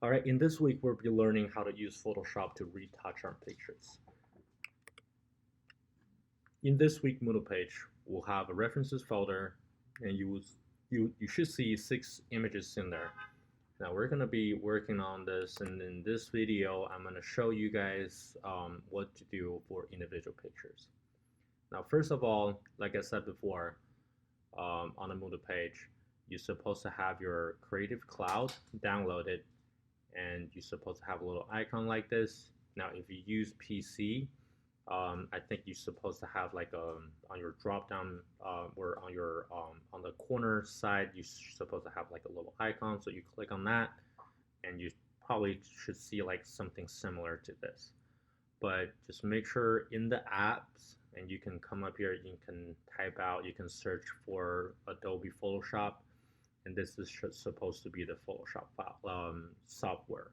All right, in this week, we'll be learning how to use Photoshop to retouch our pictures. In this week Moodle page, we'll have a references folder, and you should see 6 images in there. Now we're gonna be working on this, and in this video, I'm gonna show you guys what to do for individual pictures. Now, first of all, like I said before, on the Moodle page, you're supposed to have your Creative Cloud downloaded, and you're supposed to have a little icon like this. Now, if you use PC, I think you're supposed to have like on your drop down or on your on the corner side, you're supposed to have like a little icon. So you click on that, and you probably should see like something similar to this. But just make sure in the apps, and you can come up here, you can type out, you can search for Adobe Photoshop, and this is supposed to be the Photoshop file, software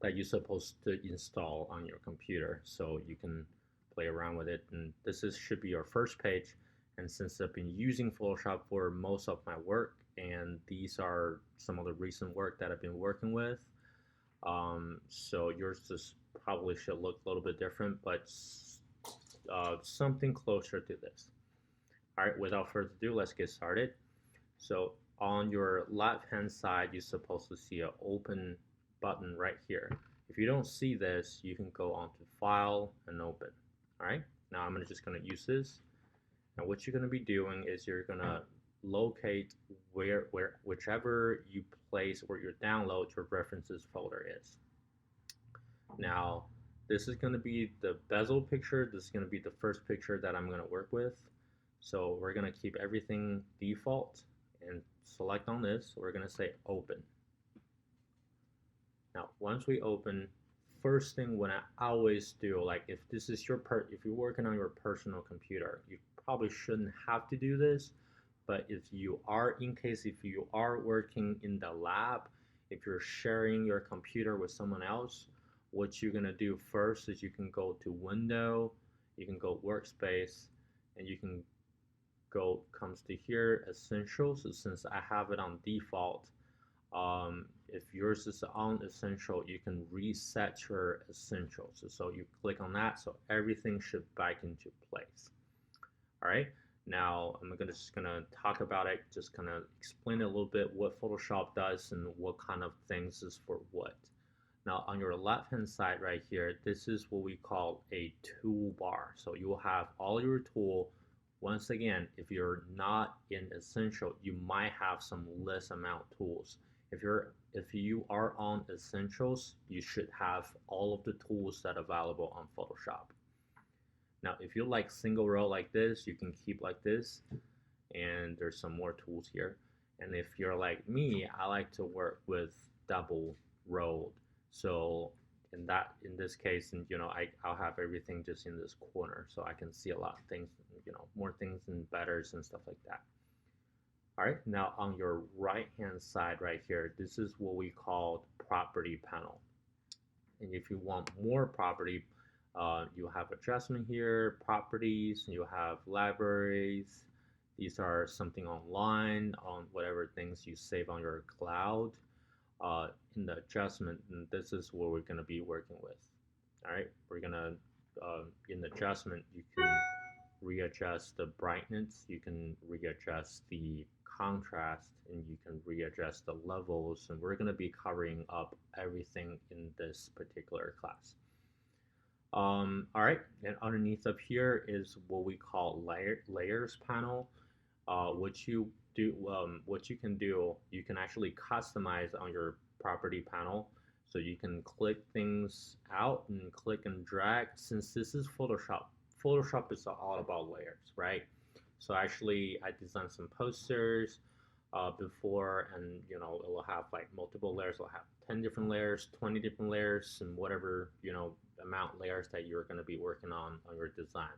that you're supposed to install on your computer so you can play around with it. And this should be your first page. And since I've been using Photoshop for most of my work, and these are some of the recent work that I've been working with, so yours just probably should look a little bit different, but something closer to this. All right, without further ado, let's get started. So on your left hand side, you're supposed to see an open button right here. If you don't see this, you can go on to File and Open. All right, now I'm just going to use this. Now what you're going to be doing is you're going to locate whichever you place or you download your references folder is. Now this is going to be the bezel picture. This is going to be the first picture that I'm going to work with. So we're going to keep everything default and select on this. We're going to say open. Now once we open, first thing when I always do, like if this is your if you're working on your personal computer, you probably shouldn't have to do this. But if you are, if you are working in the lab, if you're sharing your computer with someone else, what you're gonna do first is you can go to Window, you can go Workspace, and you can comes to here, Essentials. So since I have it on default, if yours is on Essential, you can reset your Essentials. So you click on that, so everything should back into place. All right. Now I'm just gonna talk about it, just kind of explain a little bit what Photoshop does and what kind of things is for what. Now on your left hand side right here, this is what we call a toolbar. So you will have all your tool. Once again, if you're not in Essential, you might have some less amount of tools. If you are on Essentials, you should have all of the tools that are available on Photoshop. Now, if you like single row like this, you can keep like this, and there's some more tools here. And if you're like me, I like to work with double rowed. So in this case, and I'll have everything just in this corner, so I can see a lot of things, more things and betters and stuff like that. All right, now on your right hand side right here, this is what we call property panel. And if you want more property, you have adjustment here, properties, you have libraries. These are something online on whatever things you save on your cloud. In the adjustment, and this is what we're going to be working with. All right, we're going to, in the adjustment, you can readjust the brightness, you can readjust the contrast, and you can readjust the levels, and we're going to be covering up everything in this particular class. All right, and underneath up here is what we call layers panel. What you can do, you can actually customize on your property panel. So you can click things out and click and drag. Since this is Photoshop, Photoshop is all about layers, right? So actually, I designed some posters before, and it will have like multiple layers. It'll have 10 different layers, 20 different layers, and whatever amount layers that you're going to be working on your design.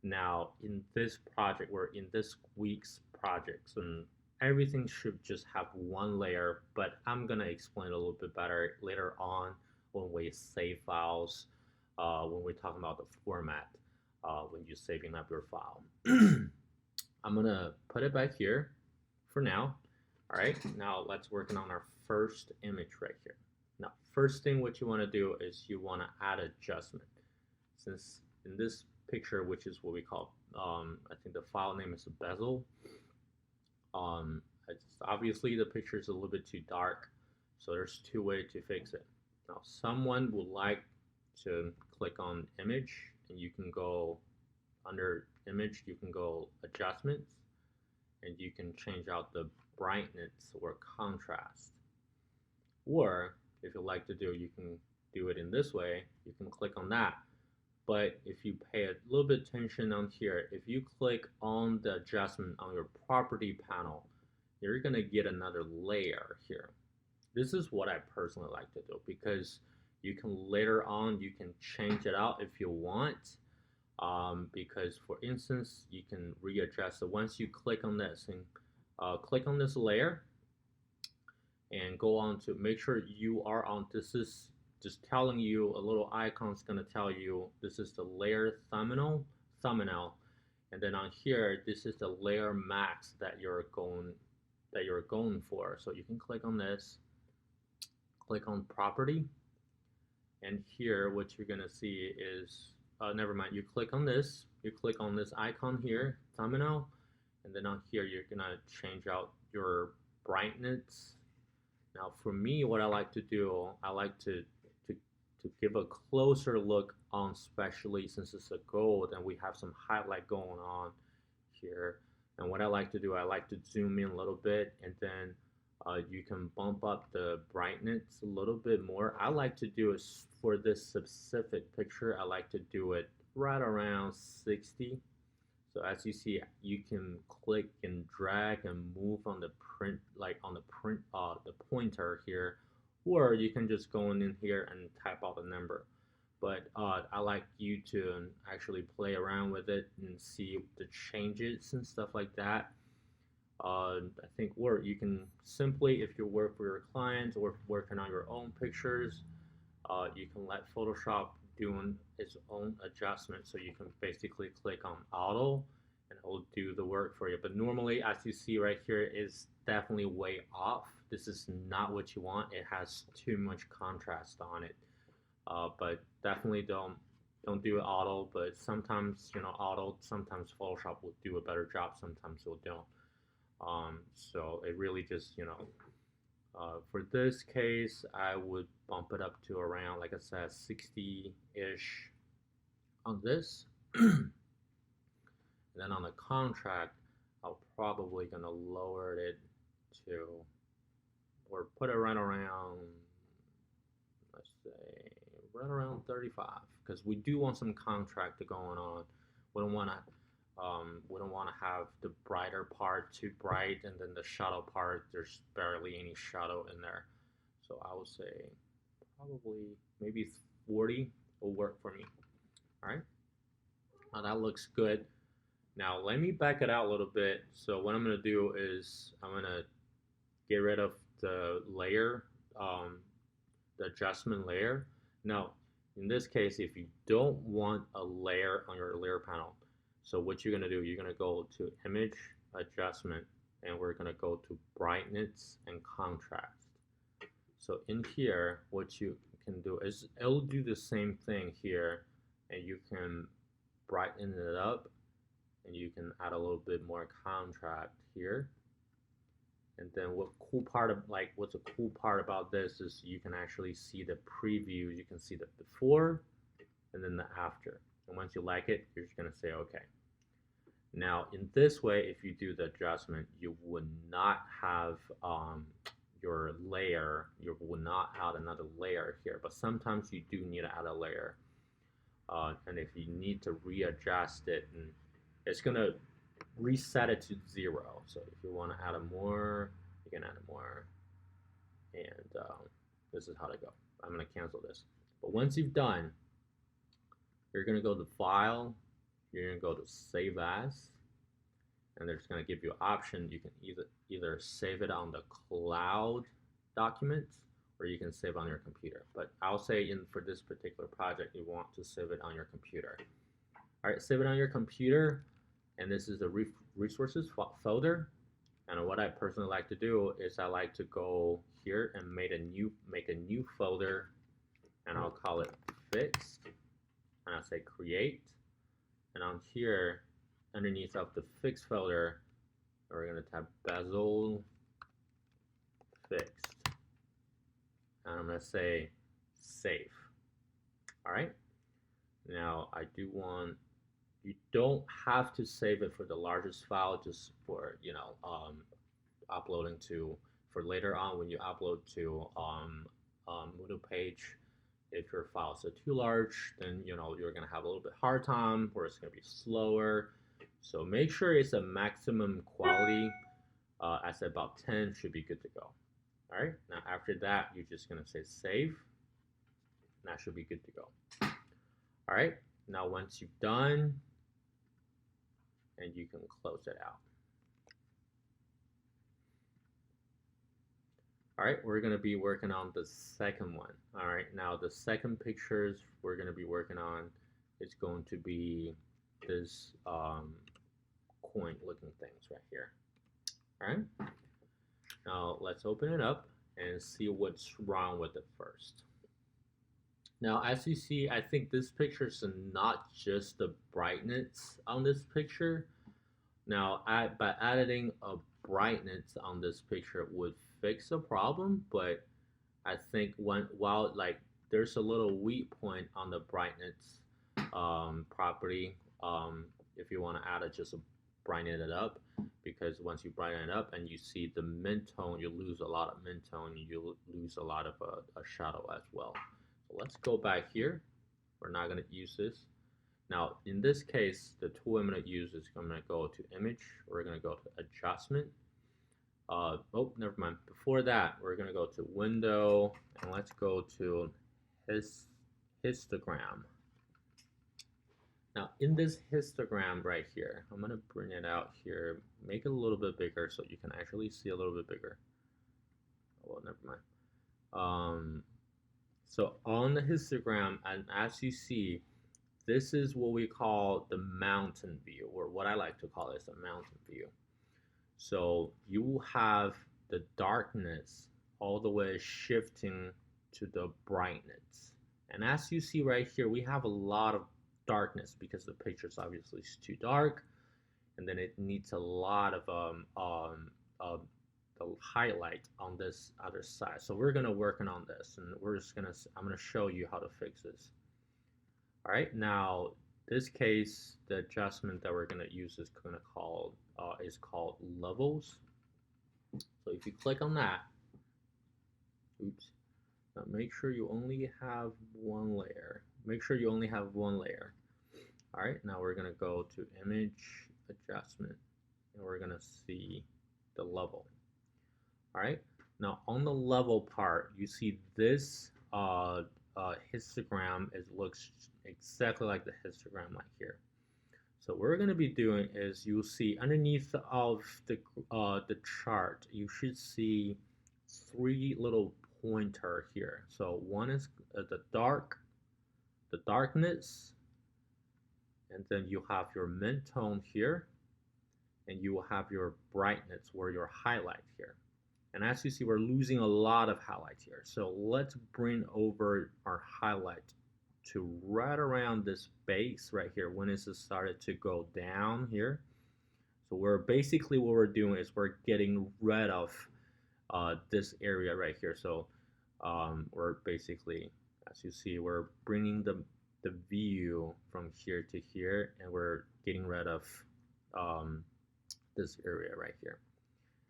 Now in this project, or in this week's projects, and everything should just have one layer, but I'm gonna explain a little bit better later on when we save files, when we're talking about the format, when you're saving up your file. I'm gonna put it back here for now. All right, now let's work on our first image right here. Now, first thing what you want to do is you want to add adjustment. Since in this picture, which is what we call, I think the file name is bezel. It's obviously the picture is a little bit too dark, so there's two ways to fix it. Now, someone would like to click on image, and you can go under image, you can go adjustments, and you can change out the brightness or contrast. Or if you like to do, you can do it in this way. You can click on that. But if you pay a little bit attention on here, if you click on the adjustment on your property panel, you're gonna get another layer here. This is what I personally like to do because you can later on, you can change it out if you want. Because for instance, you can readjust it once you click on this and click on this layer and go on to make sure you are on. This is just telling you a little icon is going to tell you this is the layer thumbnail, and then on here this is the layer max that you're going for. So you can click on this, click on property, and here what you're going to see is never mind, you click on this icon here, thumbnail, and then on here you're gonna change out your brightness. Now for me, what I like to do, I like to give a closer look on, especially since it's a gold and we have some highlight going on here. And what I like to do, I like to zoom in a little bit, and then you can bump up the brightness a little bit more. I like to do it for this specific picture. I like to do it right around 60. So as you see, you can click and drag and move on the print, like on the pointer here, or you can just go in here and type out the number. But I like you to actually play around with it and see the changes and stuff like that. I think you can simply, if you work for your clients or working on your own pictures, you can let Photoshop do its own adjustment. So you can basically click on auto and it will do the work for you. But normally, as you see right here, is definitely way off. This is not what you want. It has too much contrast on it. But definitely don't do it auto. But sometimes, auto, sometimes Photoshop will do a better job. Sometimes it don't. So it really just, for this case, I would bump it up to around, like I said, 60-ish on this. And then on the contract, I'm probably going to lower it to, or put it right around, let's say, right around 35, because we do want some contract going on. We don't want to have the brighter part too bright, and then the shadow part, there's barely any shadow in there. So I would say probably maybe 40 will work for me. All right. Now that looks good. Now let me back it out a little bit. So what I'm going to do is I'm going to get rid of the layer, the adjustment layer. Now, in this case, if you don't want a layer on your layer panel, so what you're going to do, you're going to go to image adjustment, and we're going to go to brightness and contrast. So in here, what you can do is it'll do the same thing here, and you can brighten it up, and you can add a little bit more contrast here. And then what's a cool part about this is you can actually see the preview. You can see the before and then the after. And once you like it, you're just going to say okay. Now in this way, if you do the adjustment, you would not have your layer, you would not add another layer here, but sometimes you do need to add a layer. And if you need to readjust it, and it's going to reset it to 0. So if you want to add more, you can add more. And this is how to go. I'm going to cancel this. But once you've done, you're going to go to File, you're going to go to Save As, and they're just going to give you an option. You can either save it on the cloud documents, or you can save on your computer. But I'll say for this particular project, you want to save it on your computer. All right, save it on your computer, and this is the resources folder. And what I personally like to do is I like to go here and make a new folder, and I'll call it fixed, and I'll say create, and on here underneath of the fixed folder we're going to type bezel fixed, and I'm going to say save. Alright, now I do want, you don't have to save it for the largest file, just for uploading to, for later on when you upload to Moodle page. If your files are too large, then you're gonna have a little bit hard time, or it's gonna be slower. So make sure it's a maximum quality. I said about 10 should be good to go. All right, now after that, you're just gonna say save. And that should be good to go. All right, now once you've done, and you can close it out. All right, we're gonna be working on the second one. All right, now the second pictures we're gonna be working on is going to be this coin looking things right here. All right, now let's open it up and see what's wrong with it first. Now, as you see, I think this picture is not just the brightness on this picture. Now, by adding a brightness on this picture would fix the problem, but I think while like there's a little weak point on the brightness property, if you want to add it, just brighten it up, because once you brighten it up and you see the mid-tone, you lose a lot of mid-tone, you lose a lot of a shadow as well. So let's go back here. We're not going to use this. Now, in this case, the tool I'm going to use is I'm going to go to image. We're going to go to adjustment. Oh, never mind. Before that, we're going to go to window, and let's go to histogram. Now, in this histogram right here, I'm going to bring it out here, make it a little bit bigger so you can actually see a little bit bigger. Oh, well, never mind. So on the histogram, and as you see, this is what we call the mountain view, or what I like to call it a mountain view. So you will have the darkness all the way shifting to the brightness. And as you see right here, we have a lot of darkness because the picture is obviously too dark, and then it needs a lot of the highlight on this other side. So we're gonna work on this, and I'm gonna show you how to fix this. All right, now this case, the adjustment that we're gonna use is called levels. So if you click on that, now make sure you only have one layer. Make sure you only have one layer. All right, now we're gonna go to image adjustment, and we're gonna see the level. All right, now on the level part, you see this histogram. It looks exactly like the histogram right here. So what we're going to be doing is, you'll see underneath of the chart, you should see three little pointer here. So one is the darkness, and then you have your mid-tone here, and you will have your brightness or your highlight here. And as you see, we're losing a lot of highlight here. So let's bring over our highlight to right around this base right here when it's started to go down here. So we're basically, what we're doing is we're getting rid of this area right here. So we're basically, as you see, we're bringing the view from here to here, and we're getting rid of this area right here.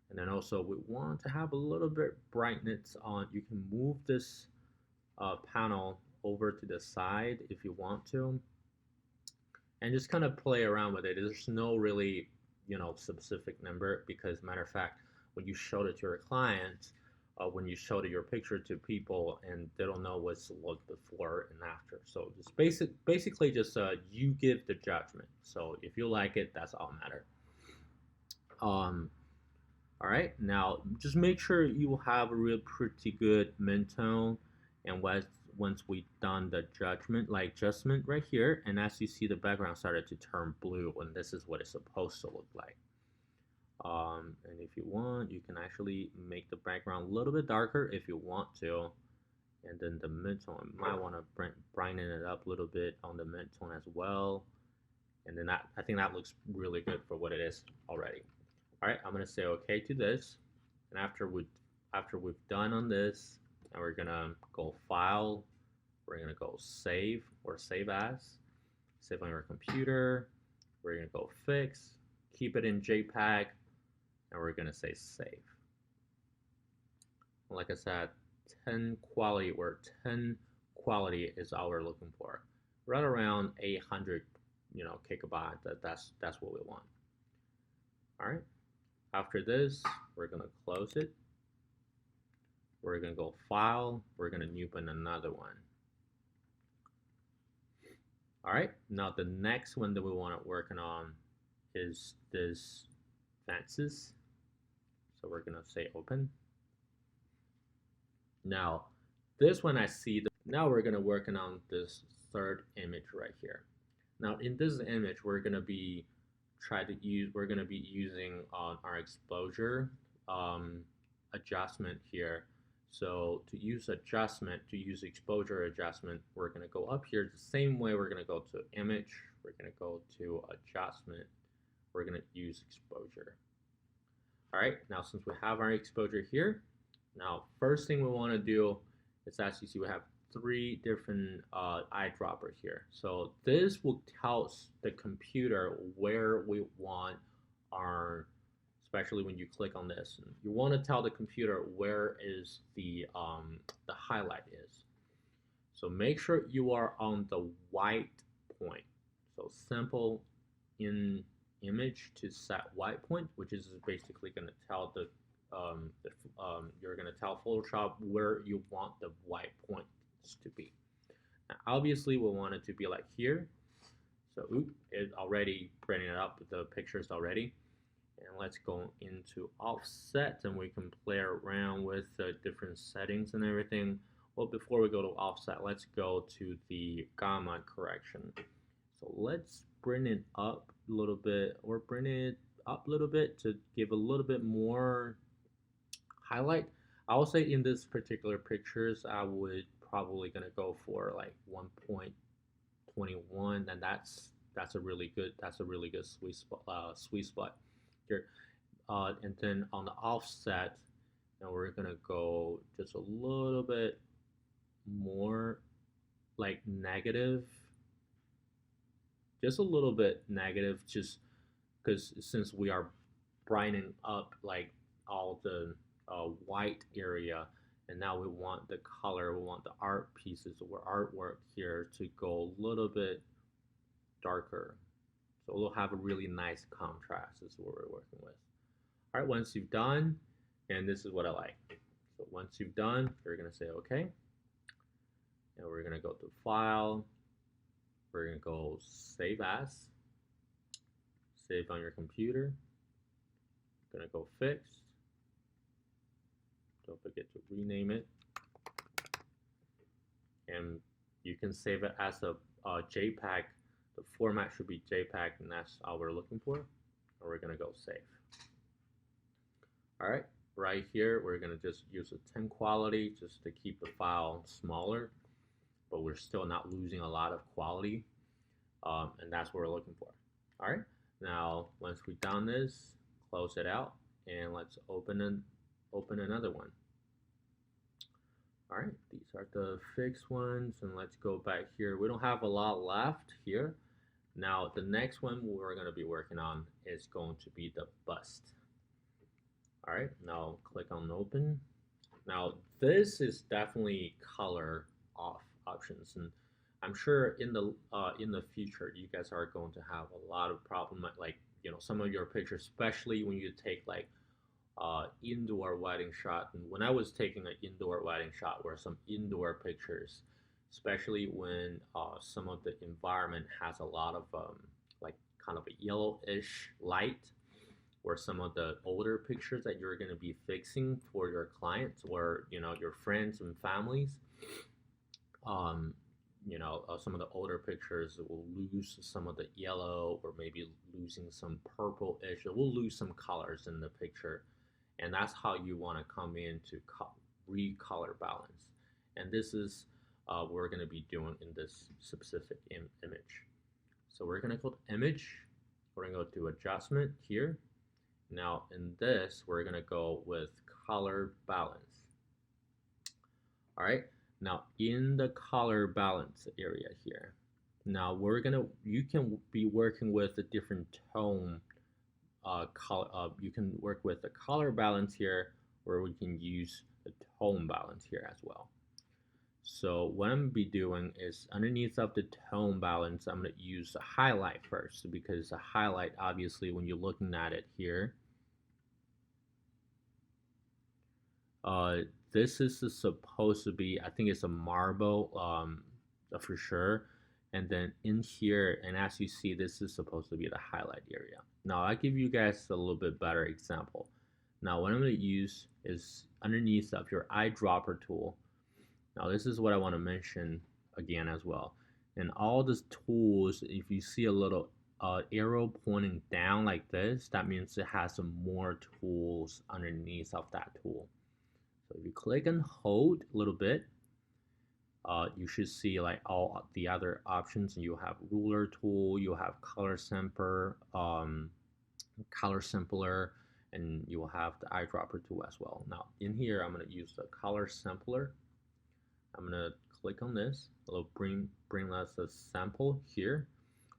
And then also we want to have a little bit brightness on. You can move this panel over to the side if you want to, and just kind of play around with it. There's no really specific number, because matter of fact, when you showed it to your clients, when you showed your picture to people, and they don't know what's looked before and after. So just basically just you give the judgment. So if you like it, that's all matter. All right, now just make sure you have a real pretty good mid-tone, and once we've done the adjustment right here, and as you see, the background started to turn blue, and this is what it's supposed to look like. And if you want, you can actually make the background a little bit darker if you want to. And then the midtone, you might want to brighten it up a little bit on the midtone as well. And then that, I think that looks really good for what it is already. All right, I'm gonna say okay to this. And after we've done on this, and we're gonna go file, we're gonna go save or save as, save on your computer. We're gonna go fix, keep it in JPEG, and we're gonna say save. Like I said, 10 quality or 10 quality is all we're looking for. Right around 800, gigabyte. That's what we want. All right. After this, we're gonna close it. We're gonna go file. We're gonna open another one. All right. Now the next one that we want to work on is this fences. So we're gonna say open. Now, this one I see. Now we're gonna working on this third image right here. Now in this image, we're gonna be using our exposure adjustment here. So to use exposure adjustment, we're gonna go up here the same way. We're gonna go to image. We're gonna go to adjustment. We're gonna use exposure. All right. Now since we have our exposure here. Now, first thing we want to do is, as you see, we have 3 different eyedropper here. So this will tell the computer where we want our, especially when you click on this, you want to tell the computer where is the highlight is. So make sure you are on the white point. So simple in image to set white point, which is basically going to tell you're going to tell Photoshop where you want the white points to be. Now, obviously, we want it to be like here. So, it already printing it up, the pictures already. And let's go into offset, and we can play around with the different settings and everything. Well, before we go to offset, let's go to the gamma correction. So let's bring it up a little bit, or bring it up a little bit to give a little bit more highlight. I would say in this particular pictures, I would probably gonna go for like 1.21, and that's a really good sweet spot here. And then on the offset, now we're gonna go just a little bit more like negative, just a little bit negative, just because since we are brightening up like all the white area, and now we want the color, we want the art pieces or artwork here to go a little bit darker, so we'll have a really nice contrast. Is what we're working with. All right, once you've done, and this is what I like, so once you've done, you're gonna say okay, and we're gonna go to file, we're gonna go save as, save on your computer, gonna go fix. Don't forget to rename it, and you can save it as a JPEG. The format should be JPEG, and that's all we're looking for. And we're gonna go save. All right, right here we're gonna just use a 10 quality just to keep the file smaller, but we're still not losing a lot of quality, and that's what we're looking for. All right, now once we've done this, close it out, and let's open another one. All right, these are the fixed ones, and let's go back here. We don't have a lot left here. Now the next one we're going to be working on is going to be the bust. All right, now click on open. Now this is definitely color off options, and I'm sure in the future you guys are going to have a lot of problem, like some of your pictures, especially when you take like indoor wedding shot. And when I was taking an indoor wedding shot, were some indoor pictures, especially when some of the environment has a lot of like kind of a yellowish light, or some of the older pictures that you're going to be fixing for your clients or your friends and families. some of the older pictures will lose some of the yellow or maybe losing some purple-ish. It will lose some colors in the picture, and that's how you want to come in to recolor balance. And this is what we're going to be doing in this specific image. So we're going to go to image. We're going to go to adjustment here. Now in this, we're going to go with color balance. All right. Now in the color balance area here, now you can be working with a different tone color. You can work with the color balance here, or we can use the tone balance here as well. So what I'm going to be doing is underneath of the tone balance, I'm going to use a highlight first, because a highlight, obviously, when you're looking at it here, this is supposed to be, I think it's a marble for sure. And then in here, and as you see, this is supposed to be the highlight area. Now I'll give you guys a little bit better example. Now what I'm going to use is underneath of your eyedropper tool. Now this is what I want to mention again as well. In all these tools, if you see a little arrow pointing down like this, that means it has some more tools underneath of that tool. So if you click and hold a little bit, you should see like all the other options. You have ruler tool, you have color sampler, and you will have the eyedropper tool as well. Now in here, I'm going to use the color sampler. I'm going to click on this. It'll bring us a sample here.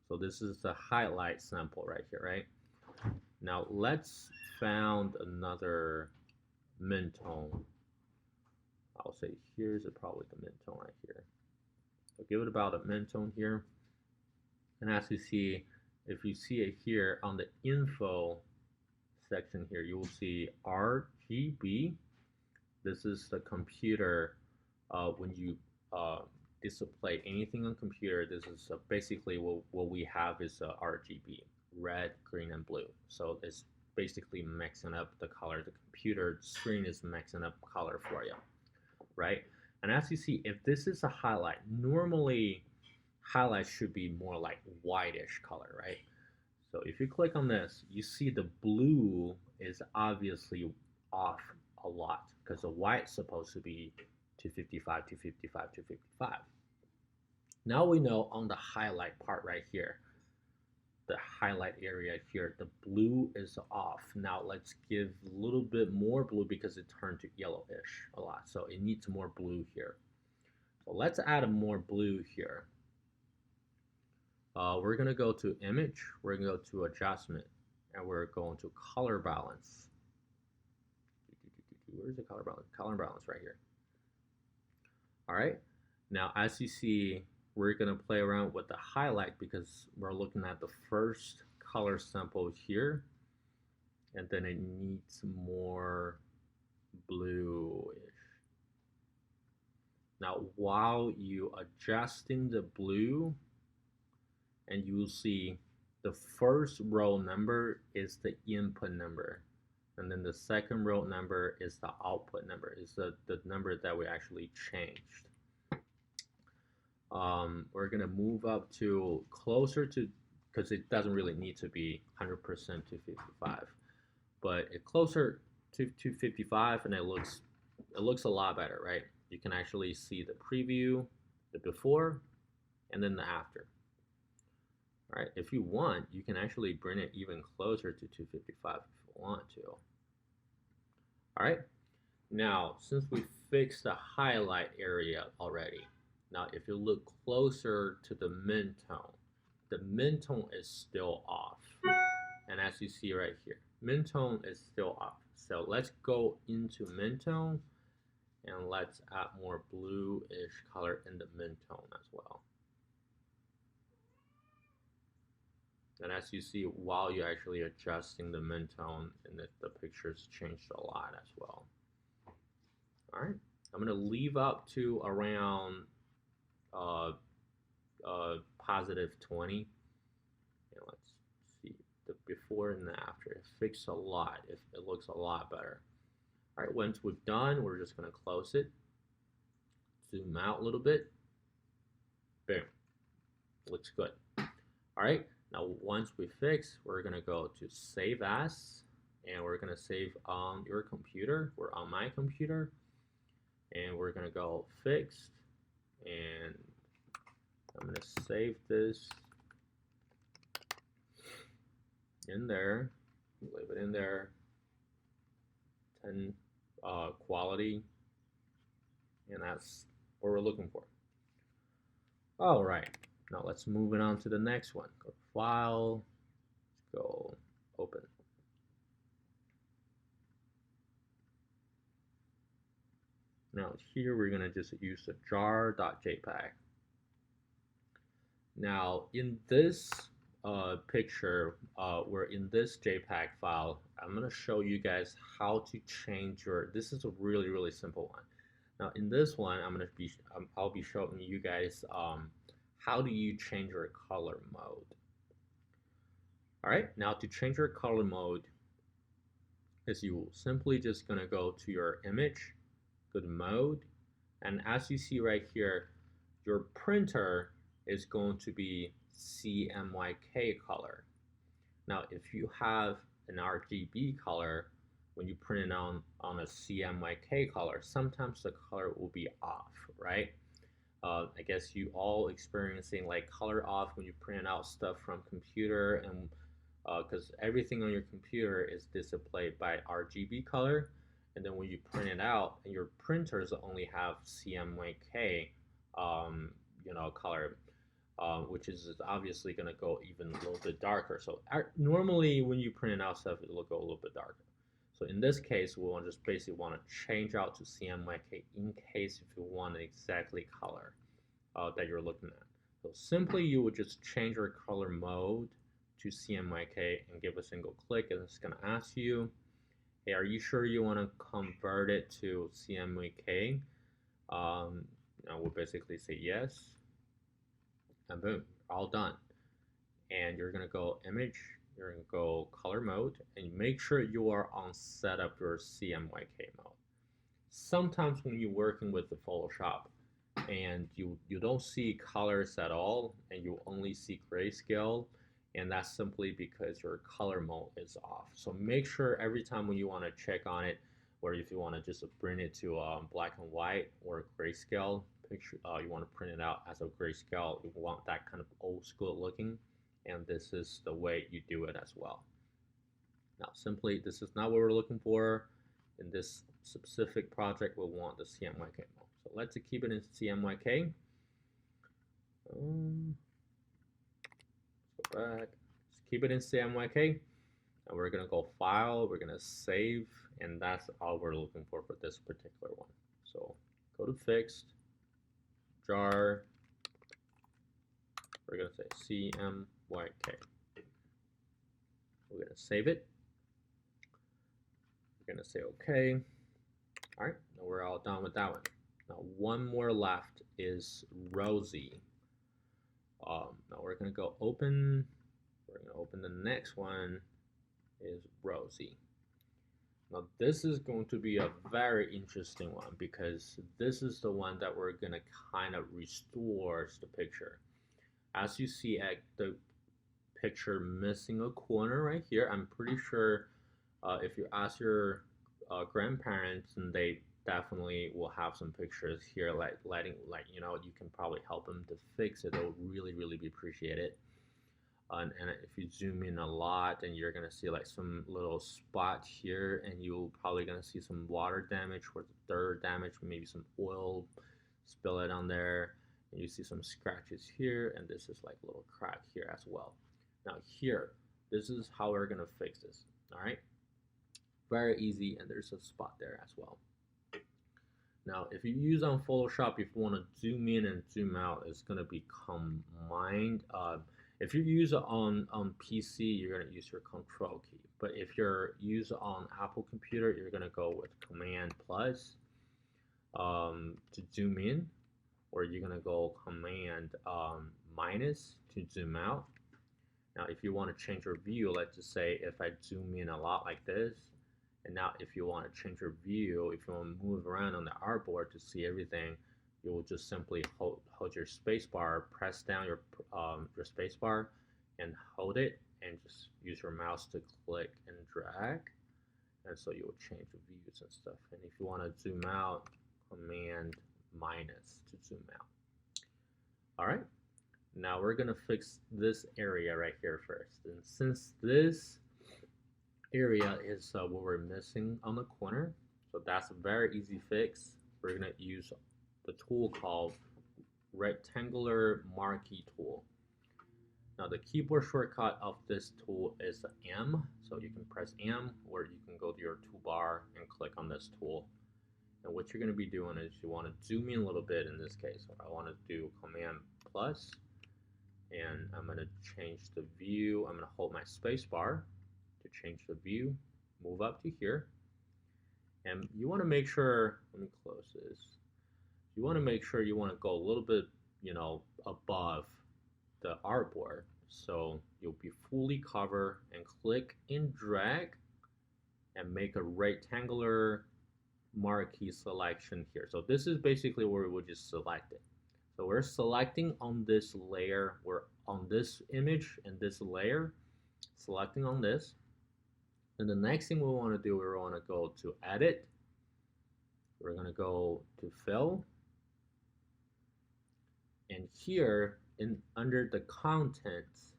So this is the highlight sample right here, right? Now let's find another mid-tone. I'll say here's probably the mid-tone right here. So give it about a mid-tone here. And as you see, if you see it here on the info section here, you will see RGB. This is the computer. When you display anything on computer, this is basically what we have is RGB, red, green, and blue. So it's basically mixing up the color. The computer screen is mixing up color for you, right? And as you see, if this is a highlight, normally highlights should be more like whitish color, right? So if you click on this, you see the blue is obviously off a lot, because the white is supposed to be 255, 255, 255. Now we know on the highlight part right here, the highlight area here, the blue is off. Now let's give a little bit more blue because it turned to yellowish a lot. So it needs more blue here. So let's add more blue here. We're going to go to image, we're going to go to adjustment, and we're going to color balance. Where's the color balance? Color balance right here. All right. Now, as you see, we're going to play around with the highlight because we're looking at the first color sample here, and then it needs more bluish. Now, while you adjusting the blue, and you will see the first row number is the input number, and then the second row number is the output number, is the number that we actually changed. We're gonna move up to closer to, because it doesn't really need to be 100% to 55, but it closer to 55, and it looks a lot better, right? You can actually see the preview, the before, and then the after. All right, if you want, you can actually bring it even closer to 255 if you want to. All right, now since we fixed the highlight area already, now if you look closer to the mid-tone is still off. And as you see right here, mid-tone is still off. So let's go into mid-tone, and let's add more bluish color in the mid-tone as well. And as you see, while you're actually adjusting the mid-tone, and the pictures changed a lot as well. All right, I'm gonna leave up to around positive 20. And let's see the before and the after. It fixed a lot. It looks a lot better. All right, once we're done, we're just gonna close it, zoom out a little bit, Boom. Looks good. All right. Now, once we fix, we're going to go to Save As, and we're going to save on your computer. We're on my computer, and we're going to go Fixed, and I'm going to save this in there, leave it in there, 10 quality, and that's what we're looking for. All right, now let's move it on to the next one. Go to File, let's go Open. Now here we're gonna just use the jar.jpg. Now in this picture, we're in this JPEG file. I'm gonna show you guys how to change your. This is a really simple one. Now in this one, I'll be showing you guys how do you change your color mode. All right. Now to change your color mode, is you simply just gonna go to your image, go to mode, and as you see right here, your printer is going to be CMYK color. Now, if you have an RGB color, when you print it on a CMYK color, sometimes the color will be off, right? I guess you all experiencing like color off when you print out stuff from computer, and because everything on your computer is displayed by RGB color, and then when you print it out, and your printers only have CMYK, color, which is obviously going to go even a little bit darker. So normally when you print out stuff, it will go a little bit darker. So in this case, we will just basically want to change out to CMYK in case if you want exactly color that you're looking at. So simply you would just change your color mode to CMYK and give a single click, and it's going to ask you, hey, are you sure you want to convert it to CMYK? We'll basically say yes, and boom, all done. And you're gonna go image, you're gonna go color mode, and make sure you are on set up your CMYK mode. Sometimes when you're working with the Photoshop and you don't see colors at all, and you only see grayscale, and that's simply because your color mode is off. So make sure every time when you want to check on it, or if you want to just bring it to black and white or grayscale picture, you want to print it out as a grayscale, you want that kind of old school looking, and this is the way you do it as well. Now simply, this is not what we're looking for. In this specific project, we want the CMYK mode. So let's keep it in CMYK. Go back, let's keep it in CMYK, and we're gonna go File, we're gonna save, and that's all we're looking for this particular one. So go to Fixed, Jar, we're gonna say CMYK. We're gonna save it. We're gonna say OK. All right, now we're all done with that one. Now one more left is Rosie. Now we're gonna go open. We're gonna open the next one is Rosie. Now this is going to be a very interesting one because this is the one that we're gonna kind of restore the picture. As you see at the picture missing a corner right here, I'm pretty sure if you ask your grandparents, and they definitely will have some pictures here, you can probably help them to fix it. They'll really be appreciated. And if you zoom in a lot, and you're gonna see like some little spot here, and you're probably gonna see some water damage or dirt damage, maybe some oil spill it on there, and you see some scratches here, and this is like a little crack here as well. Now here, this is how we're gonna fix this. All right, very easy, and there's a spot there as well. Now, if you use on Photoshop, if you want to zoom in and zoom out, it's going to be combined. If you use it on PC, you're going to use your Control key. But if you're using on Apple computer, you're going to go with Command plus to zoom in, or you're going to go Command minus to zoom out. Now, if you want to change your view, let's just say if I zoom in a lot like this, and now if you want to change your view, if you want to move around on the artboard to see everything, you will just simply hold your space bar, press down your space bar, and hold it, and just use your mouse to click and drag, and so you will change the views and stuff. And if you want to zoom out, Command minus to zoom out. All right, now we're gonna fix this area right here first, and since this area is what we're missing on the corner, so that's a very easy fix. We're gonna use the tool called rectangular marquee tool. Now the keyboard shortcut of this tool is M, so you can press M, or you can go to your toolbar and click on this tool. And what you're going to be doing is you want to zoom in a little bit in this case. So I want to do Command plus, and I'm going to change the view. I'm going to hold my space bar to change the view, move up to here. And you want to make sure, let me close this. You want to make sure you want to go a little bit, above the artboard. So you'll be fully covered, and click and drag and make a rectangular marquee selection here. So this is basically where we just select it. So we're selecting on this layer, we're on this image and this layer, selecting on this. And the next thing we want to do, we want to go to edit. We're going to go to fill. And here under the contents,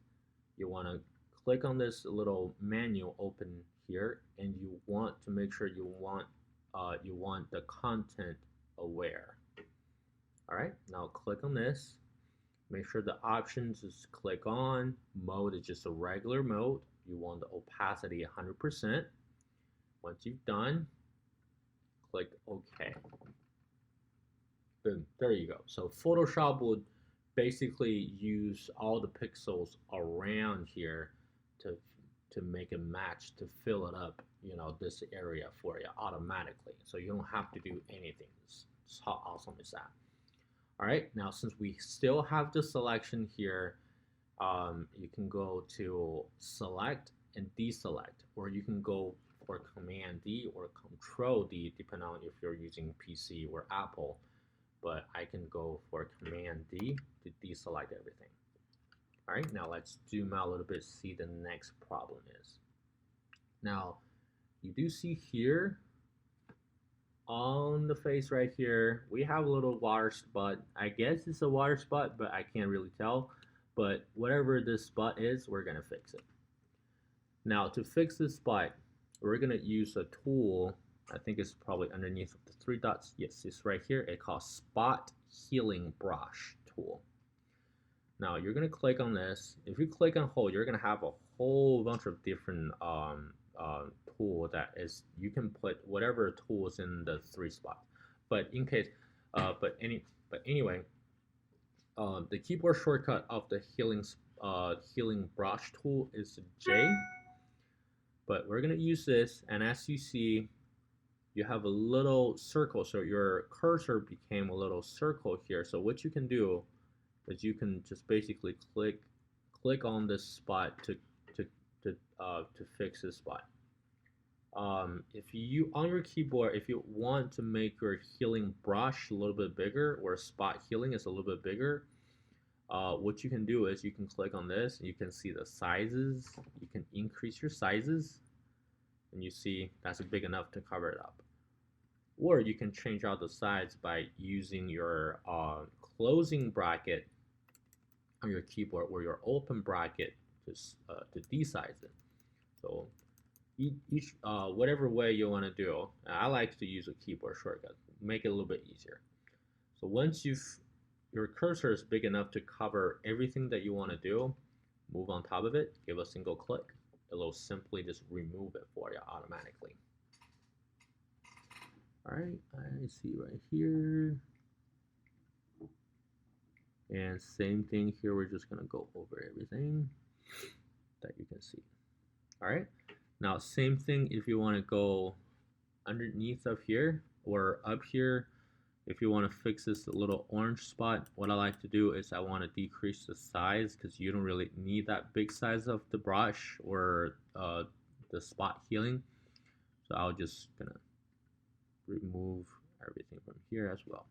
you want to click on this little menu open here, and you want to make sure you want the content aware. All right, now click on this. Make sure the options is click on. Mode is just a regular mode. You want the opacity 100%. Once you've done, click OK. Boom, there you go. So Photoshop would basically use all the pixels around here to make a match, to fill it up, this area for you automatically. So you don't have to do anything. It's how awesome is that? All right, now since we still have the selection here, you can go to select and deselect, or you can go for Command D or Control D, depending on if you're using PC or Apple. But I can go for Command D to deselect everything. All right, now let's zoom out a little bit, see the next problem is. Now, you do see here on the face right here, we have a little water spot. I guess it's a water spot, but I can't really tell. But whatever this spot is, we're gonna fix it. Now, to fix this spot, we're gonna use a tool. I think it's probably underneath the three dots. Yes, it's right here. It's called Spot Healing Brush tool. Now you're gonna click on this. If you click and hold, you're gonna have a whole bunch of different tool that is, you can put whatever tools in the three spots. But in case, anyway, the keyboard shortcut of the healing brush tool is J. But we're gonna use this, and as you see, you have a little circle, so your cursor became a little circle here. So what you can do is you can just basically click on this spot to fix this spot. If you on your keyboard, if you want to make your healing brush a little bit bigger, or spot healing is a little bit bigger, what you can do is you can click on this, and you can see the sizes. You can increase your sizes, and you see that's big enough to cover it up. Or you can change out the size by using your closing bracket on your keyboard, or your open bracket to desize it. So each whatever way you want to do, I like to use a keyboard shortcut, make it a little bit easier. So once your cursor is big enough to cover everything that you want to do, move on top of it, give a single click. It'll simply just remove it for you automatically. All right, I see right here. And same thing here, we're just gonna go over everything that you can see. All right, now same thing if you wanna go underneath of here or up here. If you wanna fix this little orange spot, what I like to do is I wanna decrease the size, because you don't really need that big size of the brush or the spot healing. So I'll just gonna remove everything from here as well.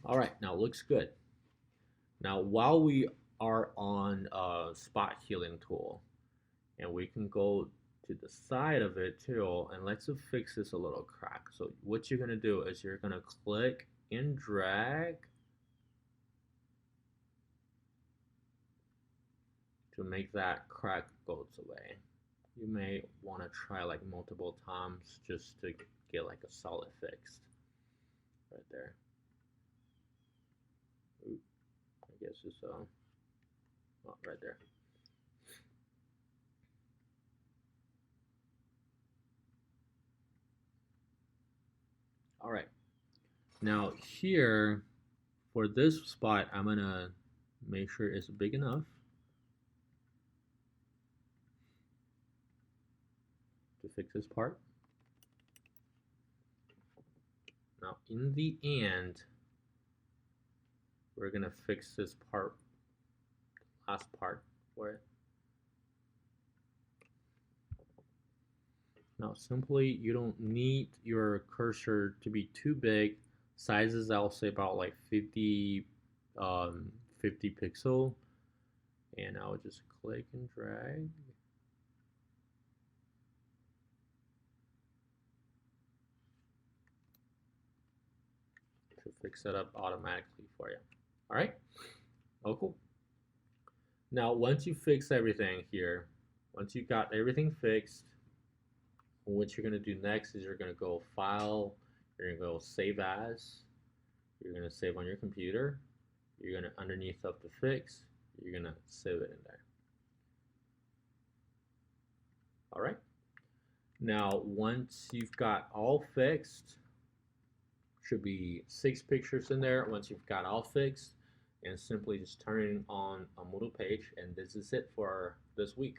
All right, now looks good. Now while we are on spot healing tool, and we can go to the side of it too, and let's fix this a little crack. So what you're gonna do is you're gonna click and drag to make that crack goes away. You may want to try like multiple times just to get like a solid fixed right there. Oop, I guess it's oh, right there. All right. Now here for this spot, I'm gonna make sure it's big enough to fix this part. Now in the end, we're gonna fix this part, last part for it. Now simply, you don't need your cursor to be too big. Sizes, I'll say about like 50, 50 pixel. And I'll just click and drag. To fix it up automatically for you. All right. Oh, cool. Now, once you fix everything here, once you got everything fixed, what you're going to do next is you're going to go File, you're going to go Save As, you're going to save on your computer, you're going to underneath up to Fix, you're going to save it in there. All right. Now, once you've got all fixed, should be 6 pictures in there. Once you've got all fixed, and simply just turning on a Moodle page, and this is it for this week.